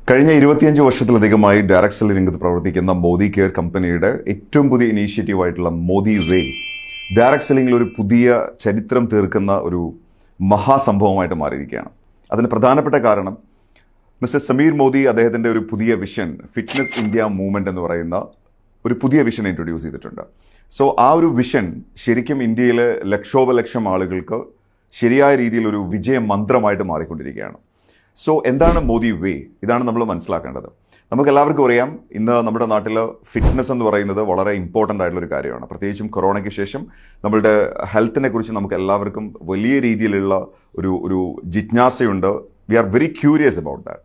കഴിഞ്ഞ 25 വർഷത്തിലധികമായി direct selling രംഗത്ത് പ്രവർത്തിക്കുന്ന മോദി കെയർ കമ്പനിയുടെ ഏറ്റവും പുതിയ ഇനീഷ്യേറ്റീവ് ആയിട്ടുള്ള മോദി വേ ഡയറക്ട് സെല്ലിംഗിൽ ഒരു പുതിയ ചരിത്രം തീർക്കുന്ന ഒരു മഹാസംഭവമായിട്ട് മാറിയിരിക്കുകയാണ്. അതിന് പ്രധാനപ്പെട്ട കാരണം മിസ്റ്റർ സമീർ മോദി അദ്ദേഹത്തിൻ്റെ ഒരു പുതിയ വിഷൻ ഫിറ്റ്നസ് ഇന്ത്യ മൂവ്മെൻറ്റ് എന്ന് പറയുന്ന ഒരു പുതിയ വിഷൻ ഇൻട്രൊഡ്യൂസ് ചെയ്തിട്ടുണ്ട്. സോ ആ ഒരു വിഷൻ ശരിക്കും ഇന്ത്യയിലെ ലക്ഷോപലക്ഷം ആളുകൾക്ക് ശരിയായ രീതിയിൽ ഒരു വിജയ മന്ത്രമായിട്ട് മാറിക്കൊണ്ടിരിക്കുകയാണ്. സോ എന്താണ് മോദി വേ? ഇതാണ് നമ്മൾ മനസ്സിലാക്കേണ്ടത്. നമുക്ക് എല്ലാവർക്കും അറിയാം, ഇന്ന് നമ്മുടെ നാട്ടിൽ ഫിറ്റ്നസ് എന്ന് പറയുന്നത് വളരെ ഇമ്പോർട്ടൻ്റ് ആയിട്ടുള്ളൊരു കാര്യമാണ്. പ്രത്യേകിച്ചും കൊറോണയ്ക്ക് ശേഷം നമ്മളുടെ ഹെൽത്തിനെ കുറിച്ച് നമുക്ക് എല്ലാവർക്കും വലിയ രീതിയിലുള്ള ഒരു ജിജ്ഞാസയുണ്ട്. We are very curious about that.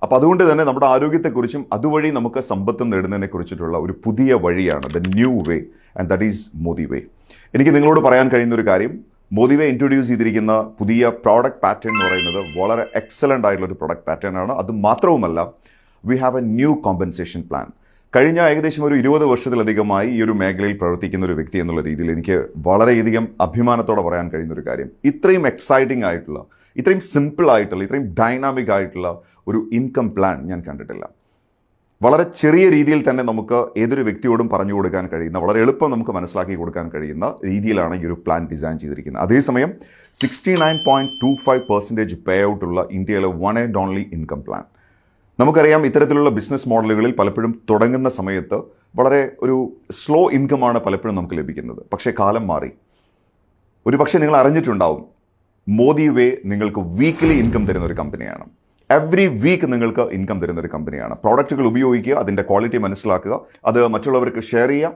അപ്പോൾ അതുകൊണ്ട് തന്നെ നമ്മുടെ ആരോഗ്യത്തെക്കുറിച്ചും അതുവഴി നമുക്ക് സമ്പത്തും നേടുന്നതിനെ കുറിച്ചിട്ടുള്ള ഒരു പുതിയ വഴിയാണ് the new way, and that is Modi way. എനിക്ക് നിങ്ങളോട് പറയാൻ കഴിയുന്ന ഒരു കാര്യം, മോദി വേ ഇൻട്രൊഡ്യൂസ് ചെയ്തിരിക്കുന്ന പുതിയ പ്രോഡക്റ്റ് പാറ്റേൺ എന്ന് പറയുന്നത് വളരെ എക്സലൻ്റ് ആയിട്ടുള്ള ഒരു പ്രോഡക്റ്റ് പാറ്റേൺ ആണ്. അത് മാത്രവുമല്ല, we have A new compensation plan. കഴിഞ്ഞ ഏകദേശം ഒരു 20 വർഷത്തിലധികമായി ഈ ഒരു മേഖലയിൽ പ്രവർത്തിക്കുന്ന ഒരു വ്യക്തി എന്നുള്ള രീതിയിൽ എനിക്ക് വളരെയധികം അഭിമാനത്തോടെ പറയാൻ കഴിയുന്ന ഒരു കാര്യം, ഇത്രയും എക്സൈറ്റിംഗ് ആയിട്ടുള്ള, ഇത്രയും സിമ്പിൾ ആയിട്ടുള്ള, ഇത്രയും ഡൈനാമിക് ആയിട്ടുള്ള ഒരു ഇൻകം പ്ലാൻ ഞാൻ കണ്ടിട്ടില്ല. വളരെ ചെറിയ രീതിയിൽ തന്നെ നമുക്ക് ഏതൊരു വ്യക്തിയോടും പറഞ്ഞു കൊടുക്കാൻ കഴിയുന്ന, വളരെ എളുപ്പം നമുക്ക് മനസ്സിലാക്കി കൊടുക്കാൻ കഴിയുന്ന രീതിയിലാണ് ഈ ഒരു പ്ലാൻ ഡിസൈൻ ചെയ്തിരിക്കുന്നത്. അതേസമയം 69.25% പേ ഔട്ടുള്ള ഇന്ത്യയിലെ one and only income plan. നമുക്കറിയാം, ഇത്തരത്തിലുള്ള ബിസിനസ് മോഡലുകളിൽ പലപ്പോഴും തുടങ്ങുന്ന സമയത്ത് വളരെ ഒരു സ്ലോ ഇൻകമാണ് പലപ്പോഴും നമുക്ക് ലഭിക്കുന്നത്. പക്ഷേ കാലം മാറി. ഒരു പക്ഷേ നിങ്ങൾ അറിഞ്ഞിട്ടുണ്ടാവും, മോദി വേ നിങ്ങൾക്ക് വീക്ക്ലി ഇൻകം തരുന്ന ഒരു കമ്പനിയാണ്. എവറി വീക്ക് നിങ്ങൾക്ക് ഇൻകം തരുന്ന ഒരു കമ്പനിയാണ്. പ്രോഡക്റ്റുകൾ ഉപയോഗിക്കുക, അതിൻ്റെ ക്വാളിറ്റി മനസ്സിലാക്കുക, അത് മറ്റുള്ളവർക്ക് ഷെയർ ചെയ്യുക.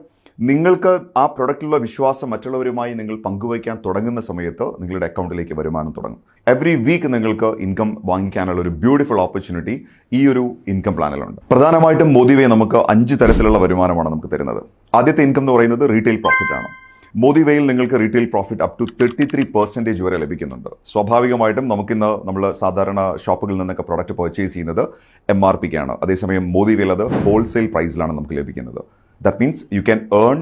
നിങ്ങൾക്ക് ആ പ്രൊഡക്റ്റിലുള്ള വിശ്വാസം മറ്റുള്ളവരുമായി നിങ്ങൾ പങ്കുവയ്ക്കാൻ തുടങ്ങുന്ന സമയത്ത് നിങ്ങളുടെ അക്കൗണ്ടിലേക്ക് വരുമാനം തുടങ്ങും. എവറി വീക്ക് നിങ്ങൾക്ക് ഇൻകം വാങ്ങിക്കാനുള്ള ഒരു ബ്യൂട്ടിഫുൾ ഓപ്പർച്യൂണിറ്റി ഈ ഒരു ഇൻകം പ്ലാനിലുണ്ട്. പ്രധാനമായിട്ടും മോദി വേ നമുക്ക് 5 തരത്തിലുള്ള വരുമാനമാണ് നമുക്ക് തരുന്നത്. ആദ്യത്തെ ഇൻകം എന്ന് പറയുന്നത് റീറ്റെയിൽ പ്രോഫിറ്റ് ആണ്. മോദി വേയിൽ നിങ്ങൾക്ക് റീറ്റെയിൽ പ്രോഫിറ്റ് അപ് ടു 33% വരെ ലഭിക്കുന്നുണ്ട്. സ്വാഭാവികമായിട്ടും നമുക്കിന്ന് നമ്മൾ സാധാരണ ഷോപ്പുകളിൽ നിന്നൊക്കെ പ്രോഡക്റ്റ് പർച്ചേസ് ചെയ്യുന്നത് MRPക്കാണ്. അതേസമയം മോദി വേയിൽ അത് ഹോൾസെയിൽ പ്രൈസിലാണ് നമുക്ക് ലഭിക്കുന്നത്. That means you can earn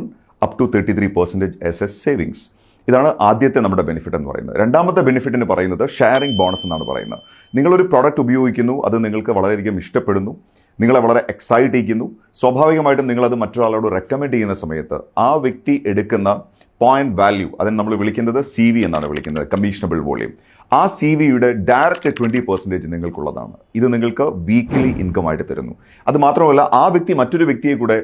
up to 33% as a savings. ഇതാണ് ആദ്യത്തെ നമ്മുടെ ബെനിഫിറ്റ് എന്ന് പറയുന്നത്. രണ്ടാമത്തെ ബെനിഫിറ്റിന് പറയുന്നത് ഷെയറിംഗ് ബോണസ് എന്നാണ് പറയുന്നത്. നിങ്ങളൊരു പ്രോഡക്റ്റ് ഉപയോഗിക്കുന്നു, അത് നിങ്ങൾക്ക് വളരെയധികം ഇഷ്ടപ്പെടുന്നു, നിങ്ങളെ വളരെ എക്സൈറ്റ് ചെയ്യിക്കുന്നു. സ്വാഭാവികമായിട്ടും നിങ്ങളത് മറ്റൊരാളോട് റെക്കമെൻഡ് ചെയ്യുന്ന സമയത്ത് ആ വ്യക്തി എടുക്കുന്ന പോയിന്റ് വാല്യൂ, അതിന് നമ്മൾ വിളിക്കുന്നത് CV എന്നാണ് വിളിക്കുന്നത്, കമ്മീഷണബിൾ വോളിയം. ആ CVയുടെ ഡയറക്റ്റ് 20% നിങ്ങൾക്കുള്ളതാണ്. ഇത് നിങ്ങൾക്ക് വീക്ക്ലി ഇൻകം ആയിട്ട് തരുന്നു. അത് മാത്രമല്ല, ആ വ്യക്തി മറ്റൊരു വ്യക്തിയെ കൂടെ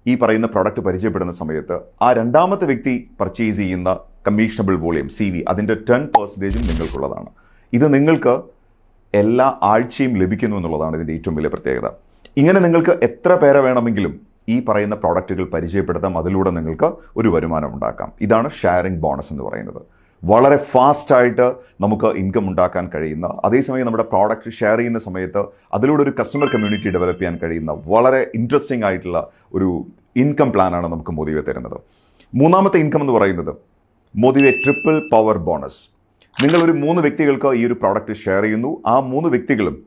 ഈ പറയുന്ന പ്രോഡക്റ്റ് പരിചയപ്പെടുന്ന സമയത്ത് ആ രണ്ടാമത്തെ വ്യക്തി പർച്ചേസ് ചെയ്യുന്ന കമ്മീഷണബിൾ വോളിയം CV അതിൻ്റെ 10% നിങ്ങൾക്കുള്ളതാണ്. ഇത് നിങ്ങൾക്ക് എല്ലാ ആഴ്ചയും ലഭിക്കുന്നു എന്നുള്ളതാണ് ഇതിൻ്റെ ഏറ്റവും വലിയ പ്രത്യേകത. ഇങ്ങനെ നിങ്ങൾക്ക് എത്ര പേരെ വേണമെങ്കിലും ഈ പറയുന്ന പ്രോഡക്റ്റുകൾ പരിചയപ്പെടുത്താം, അതിലൂടെ നിങ്ങൾക്ക് ഒരു വരുമാനം ഉണ്ടാക്കാം. ഇതാണ് ഷെയറിംഗ് ബോണസ് എന്ന് പറയുന്നത്. വളരെ ഫാസ്റ്റായിട്ട് നമുക്ക് ഇൻകം ഉണ്ടാക്കാൻ കഴിയുന്ന, അതേസമയം നമ്മുടെ പ്രോഡക്റ്റ് ഷെയർ ചെയ്യുന്ന സമയത്ത് അതിലൂടെ ഒരു കസ്റ്റമർ കമ്മ്യൂണിറ്റി ഡെവലപ്പ് ചെയ്യാൻ കഴിയുന്ന വളരെ ഇൻട്രസ്റ്റിംഗ് ആയിട്ടുള്ള ഒരു ഇൻകം പ്ലാനാണ് നമുക്ക് മോദി വേ തരുന്നത്. മൂന്നാമത്തെ ഇൻകം എന്ന് പറയുന്നത് മോദി വേ ട്രിപ്പിൾ പവർ ബോണസ്. നിങ്ങളൊരു 3 വ്യക്തികൾക്ക് ഈ ഒരു പ്രോഡക്റ്റ് ഷെയർ ചെയ്യുന്നു. ആ 3 വ്യക്തികളും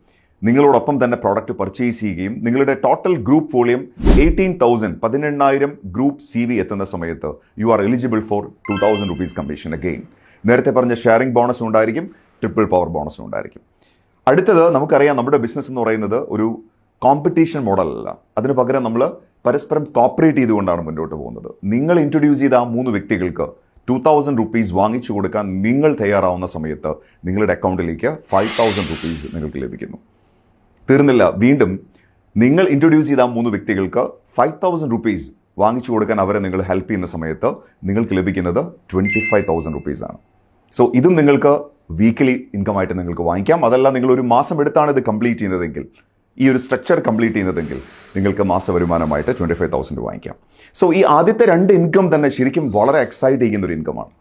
നിങ്ങളോടൊപ്പം തന്നെ പ്രോഡക്റ്റ് പർച്ചേസ് ചെയ്യുകയും നിങ്ങളുടെ total group volume 18,000 group CV എത്തുന്ന സമയത്ത് you are eligible for 2,000 rupees commission again. നേരത്തെ പറഞ്ഞ ഷെയറിംഗ് ബോണസും ഉണ്ടായിരിക്കും, ട്രിപ്പിൾ പവർ ബോണസും ഉണ്ടായിരിക്കും. അടുത്തത് നമുക്കറിയാം, നമ്മുടെ ബിസിനസ് എന്ന് പറയുന്നത് ഒരു കോമ്പറ്റീഷൻ മോഡലല്ല. അതിന് പകരം നമ്മൾ പരസ്പരം കോപ്പറേറ്റ് ചെയ്തുകൊണ്ടാണ് മുന്നോട്ട് പോകുന്നത്. നിങ്ങൾ ഇൻട്രൊഡ്യൂസ് ചെയ്ത ആ 3 വ്യക്തികൾക്ക് 2,000 rupees വാങ്ങിച്ചു കൊടുക്കാൻ നിങ്ങൾ തയ്യാറാവുന്ന സമയത്ത് നിങ്ങളുടെ അക്കൗണ്ടിലേക്ക് 5,000 rupees നിങ്ങൾക്ക് ലഭിക്കുന്നു. തീർന്നില്ല, വീണ്ടും നിങ്ങൾ ഇൻട്രൊഡ്യൂസ് ചെയ്ത 3 വ്യക്തികൾക്ക് 5,000 rupees വാങ്ങിച്ചു കൊടുക്കാൻ അവരെ നിങ്ങൾ ഹെൽപ്പ് ചെയ്യുന്ന സമയത്ത് നിങ്ങൾക്ക് ലഭിക്കുന്നത് 25,000 rupees ആണ്. സോ ഇതും നിങ്ങൾക്ക് വീക്ക്ലി ഇൻകം ആയിട്ട് നിങ്ങൾക്ക് വാങ്ങിക്കാം. അതല്ല, നിങ്ങൾ ഒരു മാസം എടുത്താണ് ഇത് കംപ്ലീറ്റ് ചെയ്യുന്നതെങ്കിൽ, ഈ ഒരു സ്ട്രക്ചർ കംപ്ലീറ്റ് ചെയ്യുന്നതെങ്കിൽ നിങ്ങൾക്ക് മാസ വരുമാനമായിട്ട് 25,000 വാങ്ങിക്കാം. സോ ഈ ആദ്യത്തെ 2 ഇൻകം തന്നെ ശരിക്കും വളരെ എക്സൈറ്റ് ചെയ്യുന്ന ഒരു ഇൻകമാണ്.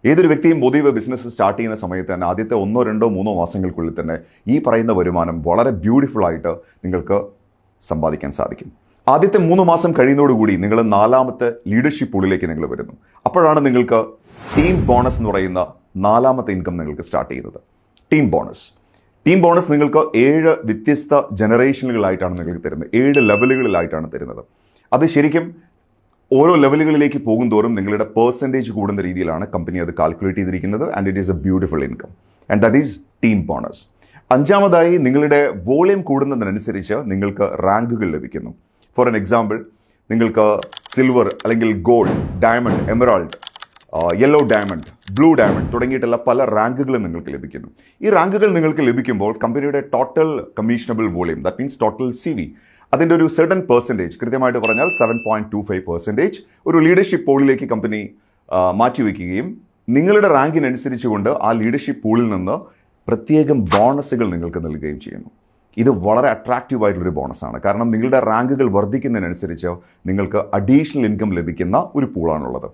ഏതൊരു വ്യക്തിയും മോദി വേ ബിസിനസ് സ്റ്റാർട്ട് ചെയ്യുന്ന സമയത്ത് തന്നെ ആദ്യത്തെ 1, 2, 3 മാസങ്ങൾക്കുള്ളിൽ തന്നെ ഈ പറയുന്ന വരുമാനം വളരെ ബ്യൂട്ടിഫുൾ ആയിട്ട് നിങ്ങൾക്ക് സമ്പാദിക്കാൻ സാധിക്കും. ആദ്യത്തെ 3 മാസം കഴിയുന്നതോടുകൂടി നിങ്ങൾ 4ാമത്തെ ലീഡർഷിപ്പ് പൂളിലേക്ക് നിങ്ങൾ വരുന്നു. അപ്പോഴാണ് നിങ്ങൾക്ക് ടീം ബോണസ് എന്ന് പറയുന്ന 4ാമത്തെ ഇൻകം നിങ്ങൾക്ക് സ്റ്റാർട്ട് ചെയ്യുന്നത്. ടീം ബോണസ് നിങ്ങൾക്ക് 7 വ്യത്യസ്ത ജനറേഷനുകളായിട്ടാണ് നിങ്ങൾക്ക് തരുന്നത്, 7 ലെവലുകളിലായിട്ടാണ് തരുന്നത്. അത് ശരിക്കും ഓരോ ലെവലുകളിലേക്ക് പോകും തോറും നിങ്ങളുടെ പെർസെൻറ്റേജ് കൂടുന്ന രീതിയിലാണ് കമ്പനി അത് കാൽക്കുലേറ്റ് ചെയ്തിരിക്കുന്നത്. And it is a beautiful income, and that is team bonus. അഞ്ചാമതായി നിങ്ങളുടെ വോളിയം കൂടുന്നതിനനുസരിച്ച് നിങ്ങൾക്ക് റാങ്കുകൾ ലഭിക്കുന്നു. ഫോർ എൻ എക്സാമ്പിൾ, നിങ്ങൾക്ക് സിൽവർ അല്ലെങ്കിൽ gold, diamond, emerald, yellow diamond, blue diamond തുടങ്ങിയിട്ടുള്ള പല റാങ്കുകളും നിങ്ങൾക്ക് ലഭിക്കുന്നു. ഈ റാങ്കുകൾ നിങ്ങൾക്ക് ലഭിക്കുമ്പോൾ കമ്പനിയുടെ total commissionable volume, that means total CV, അതിൻ്റെ ഒരു സെർട്ടൻ പെർസെൻറ്റേജ്, കൃത്യമായിട്ട് പറഞ്ഞാൽ 7.25% ഒരു ലീഡർഷിപ്പ് പൂളിലേക്ക് കമ്പനി മാറ്റിവെക്കുകയും നിങ്ങളുടെ റാങ്കിനനുസരിച്ചുകൊണ്ട് ആ ലീഡർഷിപ്പ് പൂളിൽ നിന്ന് പ്രത്യേകം ബോണസുകൾ നിങ്ങൾക്ക് നൽകുകയും ചെയ്യുന്നു. ഇത് വളരെ അട്രാക്റ്റീവ് ആയിട്ടുള്ളൊരു ബോണസാണ്. കാരണം നിങ്ങളുടെ റാങ്കുകൾ വർദ്ധിക്കുന്നതിനനുസരിച്ച് നിങ്ങൾക്ക് അഡീഷണൽ ഇൻകം ലഭിക്കുന്ന ഒരു പൂളാണുള്ളത്.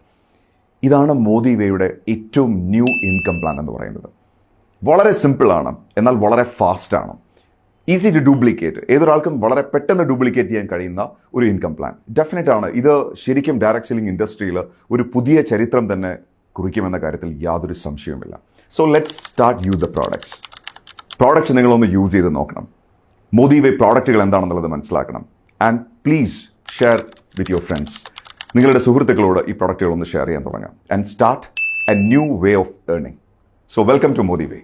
ഇതാണ് മോദി വേയുടെ ഏറ്റവും ന്യൂ ഇൻകം പ്ലാൻ എന്ന് പറയുന്നത്. വളരെ സിമ്പിളാണ്, എന്നാൽ വളരെ ഫാസ്റ്റാണ്. ഈസി ടു ഡ്യൂപ്ലിക്കേറ്റ്, ഏതൊരാൾക്കും വളരെ പെട്ടെന്ന് ഡ്യൂപ്ലിക്കേറ്റ് ചെയ്യാൻ കഴിയുന്ന ഒരു ഇൻകം പ്ലാൻ. ഡെഫിനറ്റ് ആണ്, ഇത് ശരിക്കും ഡയറക്റ്റ് സെല്ലിംഗ് ഇൻഡസ്ട്രിയിൽ ഒരു പുതിയ ചരിത്രം തന്നെ കുറിക്കുമെന്ന കാര്യത്തിൽ യാതൊരു സംശയവുമില്ല. So let's start use the products നിങ്ങളൊന്ന് യൂസ് ചെയ്ത് നോക്കണം. മോദി വേ പ്രോഡക്റ്റുകൾ എന്താണെന്നുള്ളത് മനസ്സിലാക്കണം. And please share with your friends. നിങ്ങളുടെ സുഹൃത്തുക്കളോട് ഈ പ്രോഡക്റ്റുകൾ ഒന്ന് ഷെയർ ചെയ്യാൻ തുടങ്ങാം. And start a new way of earning. So welcome to Modi way.